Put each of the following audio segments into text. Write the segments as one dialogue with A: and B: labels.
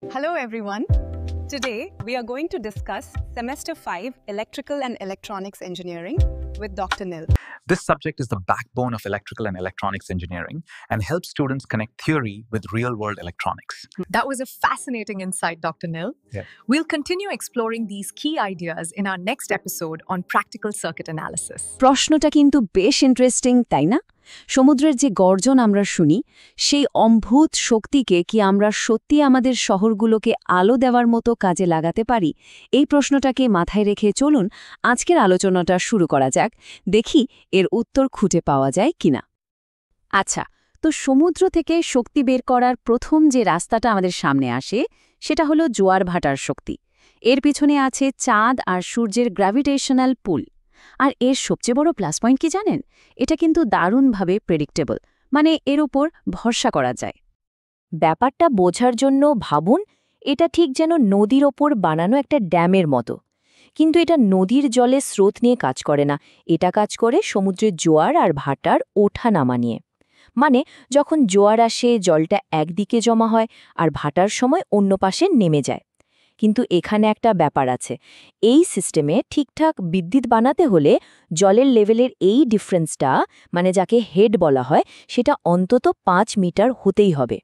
A: Hello everyone. Today we are going to discuss Semester 5 Electrical and Electronics Engineering with Dr. Nil.
B: This subject is the backbone of electrical and electronics engineering and helps students connect theory with real-world electronics.
C: That was a fascinating insight, Dr. Nil.
B: Yeah.
C: We'll continue exploring these key ideas in our next episode on practical circuit analysis.
D: প্রশ্নটা কিন্তু বেশ interesting, তাই না? সমুদ্রের যে গর্জন আমরা শুনি, সেই অদ্ভুত শক্তিকে কি আমরা সত্যি আমাদের শহরগুলোকে আলো দেওয়ার মতো কাজে লাগাতে পারি? এই প্রশ্নটাকে মাথায় রেখে চলুন আজকের আলোচনাটা শুরু করা যাক। দেখি এর উত্তর খুঁজে পাওয়া যায় কিনা। আচ্ছা, তো সমুদ্র থেকে শক্তি বের করার প্রথম যে রাস্তাটা আমাদের সামনে আসে, সেটা হলো জোয়ার ভাটার শক্তি। এর পিছনে আছে চাঁদ আর সূর্যের গ্র্যাভিটেশনাল পুল। আর এর সবচেয়ে বড় প্লাস পয়েন্ট কি জানেন? এটা কিন্তু দারুণভাবে প্রেডিক্টেবল, মানে এর উপর ভরসা করা যায়। ব্যাপারটা বোঝার জন্য ভাবুন, এটা ঠিক যেন নদীর ওপর বানানো একটা ড্যামের মতো। কিন্তু এটা নদীর জলে স্রোত নিয়ে কাজ করে না, এটা কাজ করে সমুদ্রের জোয়ার আর ভাটার ওঠা নামা নিয়ে। মানে যখন জোয়ার আসে, জলটা একদিকে জমা হয় আর ভাটার সময় অন্য পাশে নেমে যায়। কিন্তু এখানে একটা ব্যাপার আছে, এই সিস্টেমে ঠিকঠাক বিদ্যুৎ বানাতে হলে জলের লেভেলের এই ডিফারেন্সটা, মানে যাকে হেড বলা হয়, সেটা অন্তত 5 মিটার হতেই হবে।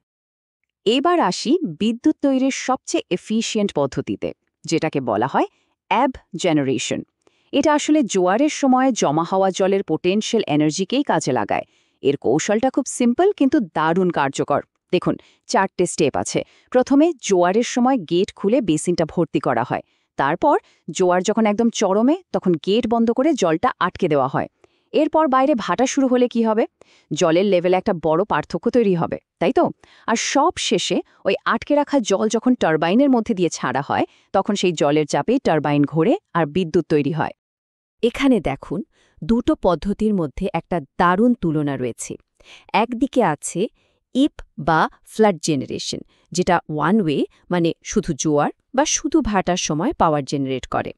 D: এবার আসি বিদ্যুৎ তৈরির সবচেয়ে এফিশিয়েন্ট পদ্ধতিতে, যেটাকে বলা হয় অ্যাব জেনারেশন। এটা আসলে জোয়ারের সময় জমা হওয়া জলের পোটেনশিয়াল এনার্জিকেই কাজে লাগায়। এর কৌশলটা খুব সিম্পল কিন্তু দারুণ কার্যকর। দেখুন, 4টে স্টেপ আছে। প্রথমে জোয়ারের সময় গেট খুলে বেসিনটা ভর্তি করা হয়। তারপর জোয়ার যখন একদম চরমে, তখন গেট বন্ধ করে জলটা আটকে দেওয়া হয়। এরপর বাইরে ভাটা শুরু হলে কি হবে? জলের লেভেলে একটা বড় পার্থক্য তৈরি হবে, তাই তো? আর সব শেষে ওই আটকে রাখা জল যখন টারবাইনের মধ্যে দিয়ে ছাড়া হয়, তখন সেই জলের চাপে টারবাইন ঘোরে আর বিদ্যুৎ তৈরি হয়। এখানে দেখুন, দুটো পদ্ধতির মধ্যে একটা দারুণ তুলনা রয়েছে। একদিকে আছে ইপ বা ফ্লাড জেনারেশন, যেটা ওয়ান ওয়ে, মানে শুধু জোয়ার বা শুধু ভাটার সময় পাওয়ার জেনারেট করে।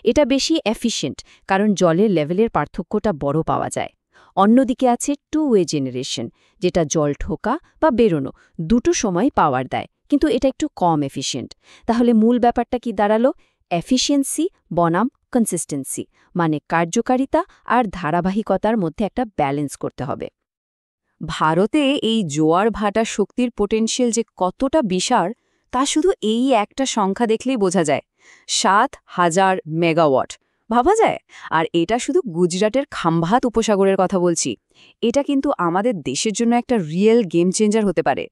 D: এটা বেশি এফিশিয়েন্ট, কারণ জলের লেভেলের পার্থক্যটা বড় পাওয়া যায়। অন্যদিকে আছে টু ওয়ে জেনারেশন, যেটা জল ঢোকা বা বেরোনো দুটো সময় পাওয়ার দেয়, কিন্তু এটা একটু কম এফিশিয়েন্ট। তাহলে মূল ব্যাপারটা কি দাঁড়ালো? এফিশিয়েন্সি বনাম কনসিস্টেন্সি, মানে কার্যকারিতা আর ধারাবাহিকতার মধ্যে একটা ব্যালেন্স করতে হবে। ভারতে এই জোয়ার ভাটা শক্তির পোটেনশিয়াল যে কতটা বিশাল, তা শুধু এই একটা সংখ্যা দেখলেই বোঝা যায়। 7,000 মেগাওয়াট, ভাবা যায়? আর এটা শুধু গুজরাটের খাম্ভাত উপসাগরের কথা বলছি। এটা কিন্তু আমাদের দেশের জন্য একটা রিয়েল গেম চেঞ্জার হতে পারে।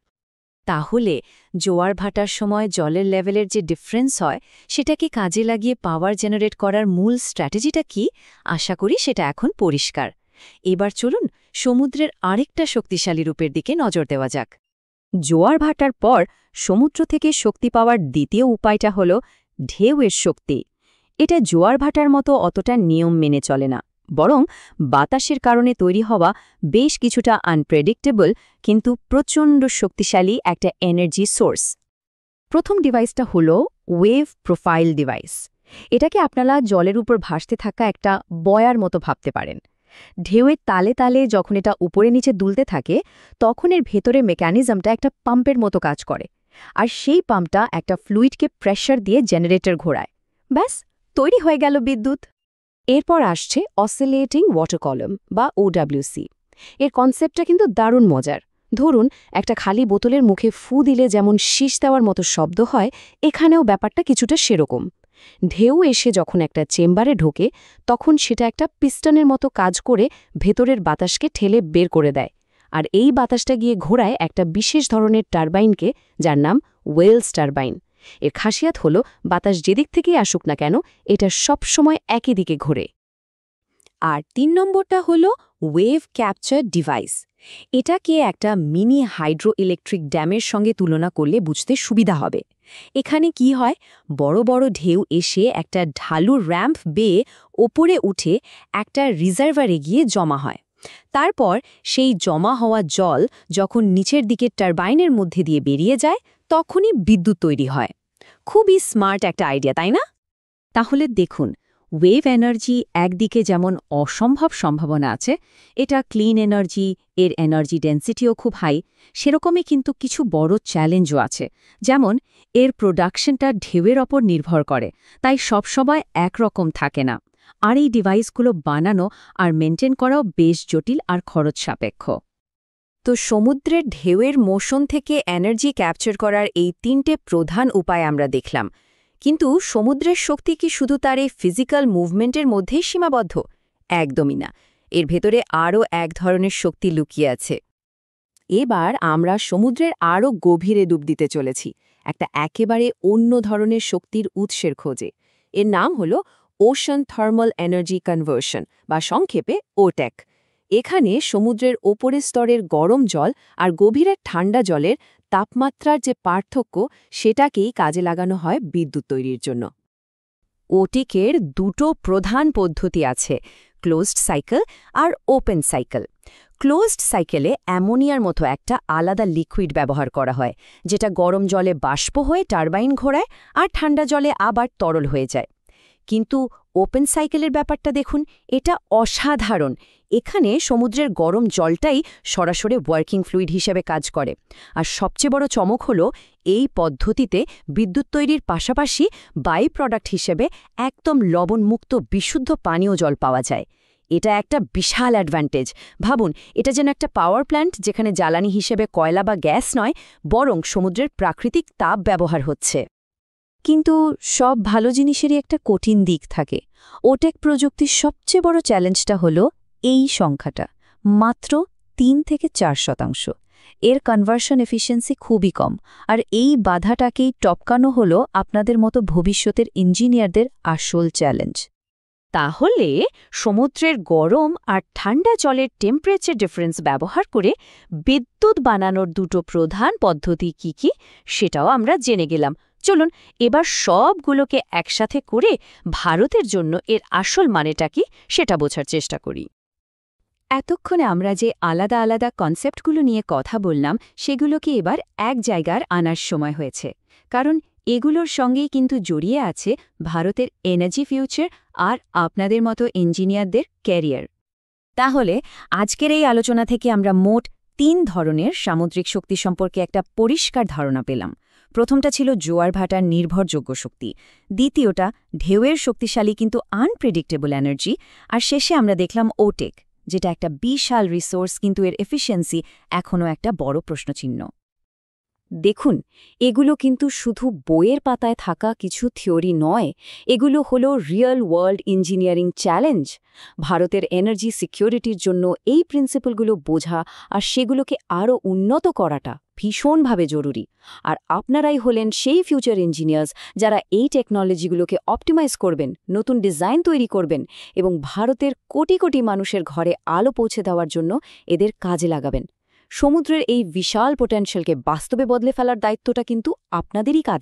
D: তাহলে জোয়ার ভাটার সময় জলের লেভেলের যে ডিফারেন্স হয়, সেটাকে কাজে লাগিয়ে পাওয়ার জেনারেট করার মূল স্ট্র্যাটেজিটা কি? আশা করি সেটা এখন পরিষ্কার। এবার চলুন সমুদ্রের আরেকটা শক্তিশালী রূপের দিকে নজর দেওয়া যাক। জোয়ার ভাটার পর সমুদ্র থেকে শক্তি পাওয়ার দ্বিতীয় উপায়টা হল ঢেউয়ের শক্তি। এটা জোয়ার ভাটার মতো অতটা নিয়ম মেনে চলে না, বরং বাতাসের কারণে তৈরি হওয়া বেশ কিছুটা আনপ্রেডিক্টেবল কিন্তু প্রচণ্ড শক্তিশালী একটা এনার্জি সোর্স। প্রথম ডিভাইসটা হল ওয়েভ প্রোফাইল ডিভাইস। এটাকে আপনারা জলের উপর ভাসতে থাকা একটা বয়ার মতো ভাবতে পারেন। ঢেউয়ের তালে তালে যখন এটা উপরে নিচে দুলতে থাকে, তখন এর ভেতরে মেকানিজমটা একটা পাম্পের মতো কাজ করে, আর সেই পাম্পটা একটা ফ্লুইডকে প্রেশার দিয়ে জেনারেটর ঘোরায়। ব্যাস, তৈরি হয়ে গেল বিদ্যুৎ। এরপর আসছে অসিলেটিং ওয়াটার কলাম বা OWC। এর কনসেপ্টটা কিন্তু দারুণ মজার। ধরুন, একটা খালি বোতলের মুখে ফু দিলে যেমন শীষ দেওয়ার মতো শব্দ হয়, এখানেও ব্যাপারটা কিছুটা সেরকম। ঢেউ এসে যখন একটা চেম্বারে ঢোকে, তখন সেটা একটা পিস্টনের মতো কাজ করে ভেতরের বাতাসকে ঠেলে বের করে দেয়, আর এই বাতাসটা গিয়ে ঘোরায় একটা বিশেষ ধরনের টারবাইনকে, যার নাম ওয়েলস টারবাইন। এর খাসিয়াত হল বাতাস যেদিক থেকেই আসুক না কেন, এটা সবসময় একই দিকে ঘোরে। আর 3 নম্বরটা হল ওয়েভ ক্যাপচার ডিভাইস। এটাকে একটা মিনি হাইড্রো ইলেকট্রিক ড্যামের সঙ্গে তুলনা করলে বুঝতে সুবিধা হবে। এখানে কি হয়, বড় বড় ঢেউ এসে একটা ঢালু র্যাম্প বেয়ে ওপরে উঠে একটা রিজার্ভারে গিয়ে জমা হয়। তারপর সেই জমা হওয়া জল যখন নিচের দিকে টারবাইনের মধ্যে দিয়ে বেরিয়ে যায়, তখনই বিদ্যুৎ তৈরি হয়। খুবই স্মার্ট একটা আইডিয়া, তাই না? তাহলে দেখুন, ওয়েভ এনার্জি একদিকে যেমন অসম্ভব সম্ভাবনা আছে, এটা ক্লিন এনার্জি, এর এনার্জি ডেন্সিটিও খুব হাই, সেরকমই কিন্তু কিছু বড় চ্যালেঞ্জও আছে। যেমন এর প্রোডাকশনটা ঢেউয়ের ওপর নির্ভর করে, তাই সবসময় একরকম থাকে না। আর এই ডিভাইসগুলো বানানো আর মেনটেন করাও বেশ জটিল আর খরচ সাপেক্ষ। তো সমুদ্রের ঢেউয়ের মোশন থেকে এনার্জি ক্যাপচার করার এই 3টে প্রধান উপায় আমরা দেখলাম। কিন্তু সমুদ্রের শক্তি কি শুধু তার এই ফিজিক্যাল মুভমেন্টের মধ্যেই সীমাবদ্ধ? একদমই না, এর ভেতরে আরও এক ধরনের শক্তি লুকিয়ে আছে। এবার আমরা সমুদ্রের আরও গভীরে ডুব দিতে চলেছি, একটা একেবারে অন্য ধরনের শক্তির উৎসের খোঁজে। এর নাম হল ওশান থার্মাল এনার্জি কনভার্সন, বা সংক্ষেপে ওটেক। এখানে সমুদ্রের ওপরের স্তরের গরম জল আর গভীরের ঠান্ডা জলের তাপমাত্রার যে পার্থক্য, সেটাকেই কাজে লাগানো হয় বিদ্যুৎ তৈরির জন্য। ওটেকের দুটো প্রধান পদ্ধতি আছে, ক্লোজড সাইকেল আর ওপেন সাইকেল। ক্লোজড সাইকেলে অ্যামোনিয়ার মতো একটা আলাদা লিকুইড ব্যবহার করা হয়, যেটা গরম জলে বাষ্প হয়ে টারবাইন ঘোরায় আর ঠান্ডা জলে আবার তরল হয়ে যায়। কিন্তু ওপেন সাইকেলের ব্যাপারটা দেখুন, এটা অসাধারণ। এখানে সমুদ্রের গরম জলটাই সরাসরি ওয়ার্কিং ফ্লুইড হিসেবে কাজ করে। আর সবচেয়ে বড় চমক হলো, এই পদ্ধতিতে বিদ্যুৎ তৈরির পাশাপাশি বাই প্রোডাক্ট হিসেবে একদম লবণমুক্ত বিশুদ্ধ পানীয় জল পাওয়া যায়। এটা একটা বিশাল অ্যাডভান্টেজ। ভাবুন, এটা যেন একটা পাওয়ার প্ল্যান্ট যেখানে জ্বালানি হিসেবে কয়লা বা গ্যাস নয়, বরং সমুদ্রের প্রাকৃতিক তাপ ব্যবহার হচ্ছে। কিন্তু সব ভালো জিনিসেরই একটা কঠিন দিক থাকে। ওটেক প্রযুক্তির সবচেয়ে বড় চ্যালেঞ্জটা হলো এই সংখ্যাটা, মাত্র 3 থেকে 4%। এর কনভার্সন এফিসিয়েন্সি খুবই কম, আর এই বাধাটাকেই টপকানো হলো আপনাদের মতো ভবিষ্যতের ইঞ্জিনিয়ারদের আসল চ্যালেঞ্জ। তাহলে সমুদ্রের গরম আর ঠান্ডা জলের টেম্পারেচার ডিফারেন্স ব্যবহার করে বিদ্যুৎ বানানোর দুটো প্রধান পদ্ধতি কি কি, সেটাও আমরা জেনে গেলাম। চলুন এবার সবগুলোকে একসাথে করে ভারতের জন্য এর আসল মানেটা কি সেটা বোঝার চেষ্টা করি। এতক্ষণে আমরা যে আলাদা আলাদা কনসেপ্টগুলো নিয়ে কথা বললাম, সেগুলোকে এবার এক জায়গার আনার সময় হয়েছে। কারণ এগুলোর সঙ্গেই কিন্তু জড়িয়ে আছে ভারতের এনার্জি ফিউচার আর আপনাদের মতো ইঞ্জিনিয়ারদের ক্যারিয়ার। তাহলে আজকের এই আলোচনা থেকে আমরা মোট 3 ধরনের সামুদ্রিক শক্তি সম্পর্কে একটা পরিষ্কার ধারণা পেলাম। প্রথমটা ছিল জোয়ার ভাটার নির্ভরযোগ্য শক্তি, দ্বিতীয়টা ঢেউয়ের শক্তিশালী কিন্তু আনপ্রেডিক্টেবল এনার্জি, আর শেষে আমরা দেখলাম ওটেক, যেটা একটা বিশাল রিসোর্স কিন্তু এর এফিসিয়েন্সি এখনও একটা বড় প্রশ্নচিহ্ন। দেখুন, এগুলো কিন্তু শুধু বইয়ের পাতায় থাকা কিছু থিওরি নয়, এগুলো হলো রিয়েল ওয়ার্ল্ড ইঞ্জিনিয়ারিং চ্যালেঞ্জ। ভারতের এনার্জি সিকিউরিটির জন্য এই প্রিন্সিপালগুলো বোঝা আর সেগুলোকে আরও উন্নত করাটা ভীষণভাবে জরুরি। আর আপনারাই হলেন সেই ফিউচার ইঞ্জিনিয়ার্স যারা এই টেকনোলজিগুলোকে অপটিমাইজ করবেন, নতুন ডিজাইন তৈরি করবেন এবং ভারতের কোটি কোটি মানুষের ঘরে আলো পৌঁছে দেওয়ার জন্য এদের কাজে লাগাবেন। সমুদ্রের এই বিশাল পোটেনশিয়ালকে বাস্তবে বদলে ফেলার দায়িত্বটা কিন্তু আপনাদেরই কাঁধে।